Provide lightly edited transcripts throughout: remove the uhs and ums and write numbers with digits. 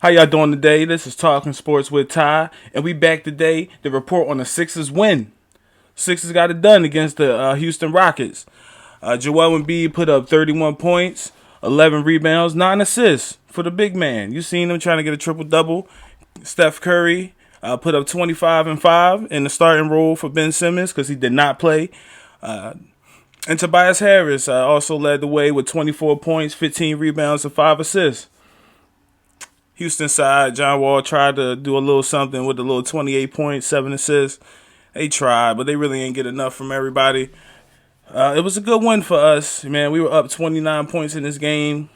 How y'all doing today? This is Talking Sports with Ty, and we back today to report on the Sixers win. Sixers got it done against the Houston Rockets. Joel Embiid put up 31 points, 11 rebounds, 9 assists for the big man. You seen him trying to get a triple-double. Steph Curry put up 25 and 5 in the starting role for Ben Simmons because he did not play. And Tobias Harris also led the way with 24 points, 15 rebounds, and 5 assists. Houston side, John Wall tried to do a little something with a little 28 points, 7 assists. They tried, but they really ain't get enough from everybody. It was a good win for us, man. We were up 29 points in this game.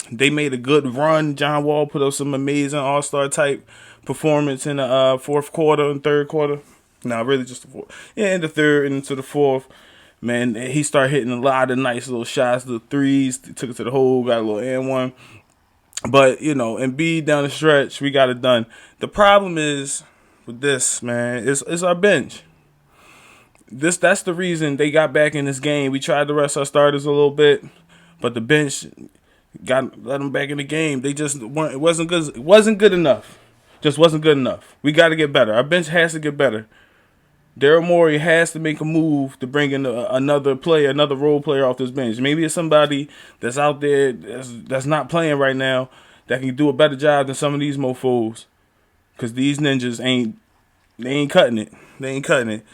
They made a good run. John Wall put up some amazing all-star type performance in the fourth quarter and third quarter. No, really just the fourth. Yeah, in the third and into the fourth. Man, he started hitting a lot of nice little shots, little threes. Took it to the hole, got a little and one. But, Embiid down the stretch, we got it done. The problem is with this, man, it's our bench. That's the reason they got back in this game. We tried to rest our starters a little bit, but the bench let them back in the game. They just weren't. It wasn't good. It wasn't good enough. Just wasn't good enough. We got to get better. Our bench has to get better. Daryl Morey has to make a move to bring in another player, another role player off this bench. Maybe it's somebody that's out there that's not playing right now that can do a better job than some of these mofos. Because these ninjas ain't cutting it. They ain't cutting it.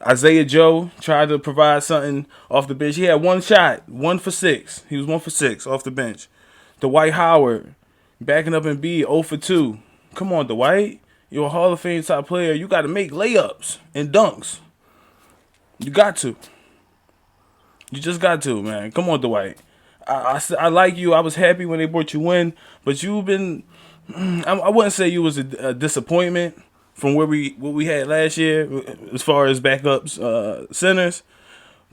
Isaiah Joe tried to provide something off the bench. He had one shot, 1 for 6. He was 1 for 6 off the bench. Dwight Howard backing up Embiid, 0 for 2. Come on, Dwight. You're a Hall of Fame type player. You got to make layups and dunks. You got to. You just got to, man. Come on, Dwight. I like you. I was happy when they brought you in, but you've been. I wouldn't say you was a disappointment from what we had last year as far as backups, centers.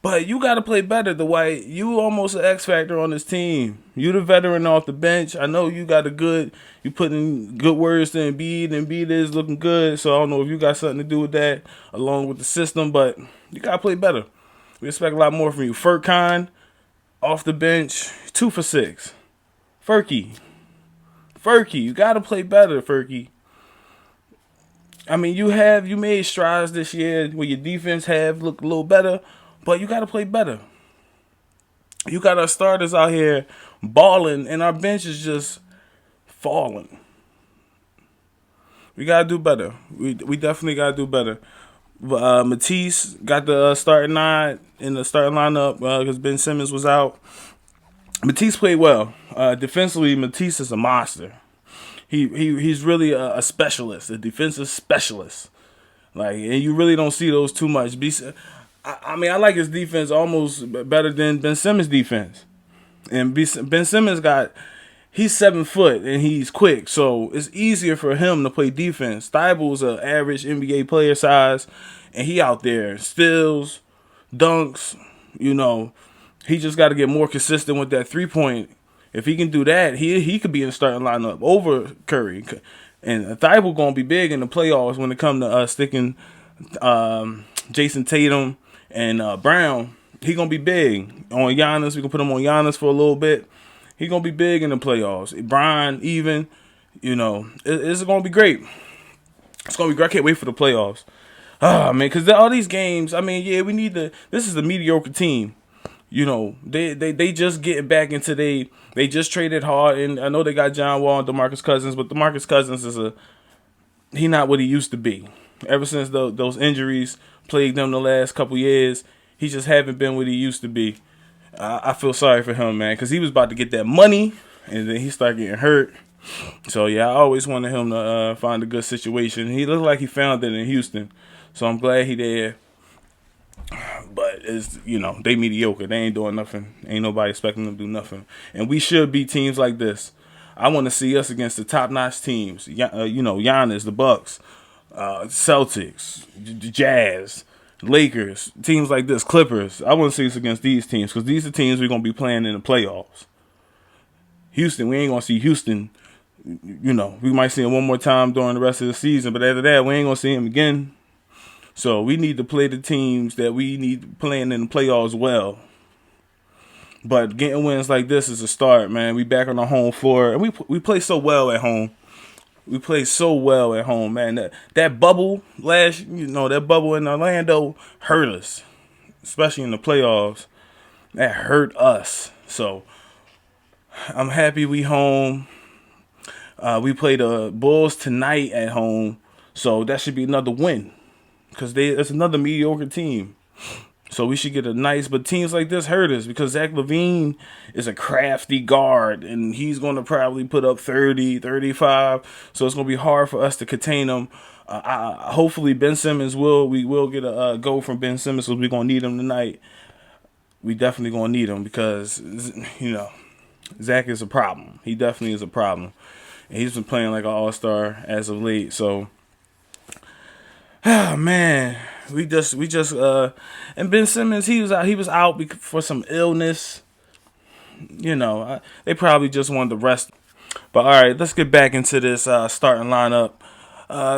But you got to play better, Dwight. You almost an X factor on this team. You the veteran off the bench. I know you got you putting good words to Embiid. Embiid is looking good, so I don't know if you got something to do with that, along with the system. But you got to play better. We expect a lot more from you. Furkan off the bench, 2 for 6. Furky, you got to play better, Furky. I mean, you made strides this year where your defense have looked a little better. But you got to play better. You got our starters out here balling, and our bench is just falling. We got to do better. We definitely got to do better. Matisse got the starting 9 in the starting lineup because Ben Simmons was out. Matisse played well. Defensively, Matisse is a monster. He's really a specialist, a defensive specialist. And you really don't see those too much. I mean, I like his defense almost better than Ben Simmons' defense. And Ben Simmons he's 7 foot and he's quick, so it's easier for him to play defense. Thybulle's an average NBA player size, and he out there steals, dunks. He just got to get more consistent with that 3-point. If he can do that, he could be in the starting lineup over Curry. And Thybulle gonna be big in the playoffs when it comes to sticking Jason Tatum and Brown. He gonna be big on Giannis. We can put him on Giannis for a little bit. He gonna be big in the playoffs. Brian, even, it's gonna be great. It's gonna be great. I can't wait for the playoffs. Oh man, because all these games. I mean, yeah, we need to. This is a mediocre team. They just getting back into they just traded hard, and I know they got John Wall and DeMarcus Cousins, but DeMarcus Cousins he not what he used to be. Ever since those injuries plagued him the last couple years, he just haven't been what he used to be. I feel sorry for him, man, because he was about to get that money, and then he started getting hurt. So, yeah, I always wanted him to find a good situation. He looked like he found it in Houston, so I'm glad he there. But, they mediocre. They ain't doing nothing. Ain't nobody expecting them to do nothing. And we should beat teams like this. I want to see us against the top-notch teams. Giannis, the Bucks, Celtics, the Jazz, Lakers, teams like this, Clippers. I want to see us against these teams because these are teams we're going to be playing in the playoffs. Houston, we ain't going to see Houston. We might see him one more time during the rest of the season, but after that, we ain't going to see him again. So we need to play the teams that we need playing in the playoffs well. But getting wins like this is a start, man. We back on the home floor, and we play so well at home. We played so well at home, man. That bubble that bubble in Orlando hurt us, especially in the playoffs. That hurt us. So I'm happy we home. We play the Bulls tonight at home, so that should be another win because it's another mediocre team. So we should get a nice, but teams like this hurt us because Zach LaVine is a crafty guard and he's going to probably put up 30, 35. So it's going to be hard for us to contain him. Hopefully Ben Simmons we will get a go from Ben Simmons because we're going to need him tonight. We definitely going to need him because, Zach is a problem. He definitely is a problem. And he's been playing like an all-star as of late. So, man, and Ben Simmons, he was out for some illness. They probably just wanted to rest. But all right, let's get back into this starting lineup.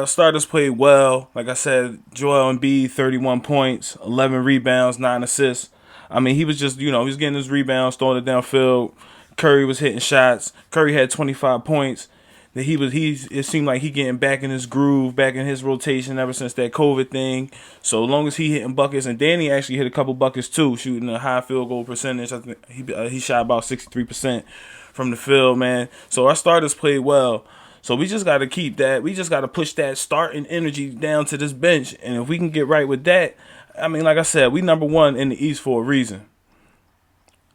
Starters played well. Like I said, Joel Embiid, 31 points, 11 rebounds, 9 assists. I mean, he was just, he was getting his rebounds, throwing it downfield. Curry was hitting shots. Curry had 25 points. It seemed like he getting back in his groove, back in his rotation ever since that COVID thing. So as long as he hitting buckets, and Danny actually hit a couple buckets too, shooting a high field goal percentage. I think he shot about 63% from the field, man. So our starters played well. So we just got to keep that. We just got to push that starting energy down to this bench. And if we can get right with that, I mean, like I said, we number one in the East for a reason.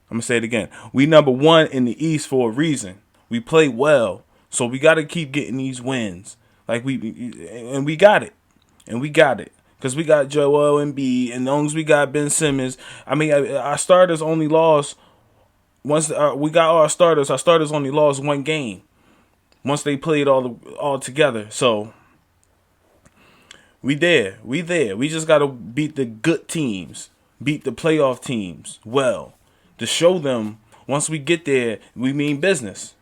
I'm going to say it again. We number one in the East for a reason. We play well. So we got to keep getting these wins. And we got it. And we got it. Because we got Joel Embiid. And as long as we got Ben Simmons. I mean, our starters only lost. Once we got our starters only lost one game. Once they played all together. So we there. We just got to beat the good teams. Beat the playoff teams well. To show them once we get there, we mean business.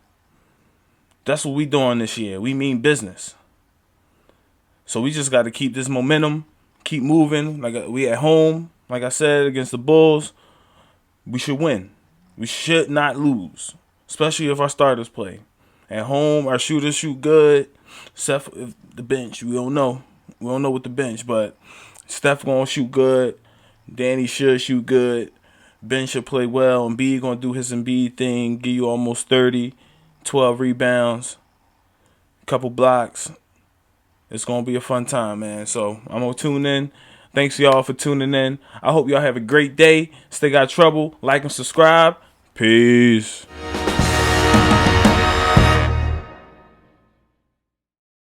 That's what we doing this year. We mean business. So we just got to keep this momentum, keep moving. Like we at home, like I said, against the Bulls, we should win. We should not lose, especially if our starters play. At home, our shooters shoot good. Except for the bench, we don't know. We don't know with the bench, but Steph gonna shoot good. Danny should shoot good. Ben should play well. Embiid gonna do his Embiid thing, give you almost 30. 12 rebounds, couple blocks. It's going to be a fun time, man. So I'm going to tune in. Thanks, y'all, for tuning in. I hope y'all have a great day. Stay out of trouble. Like and subscribe. Peace.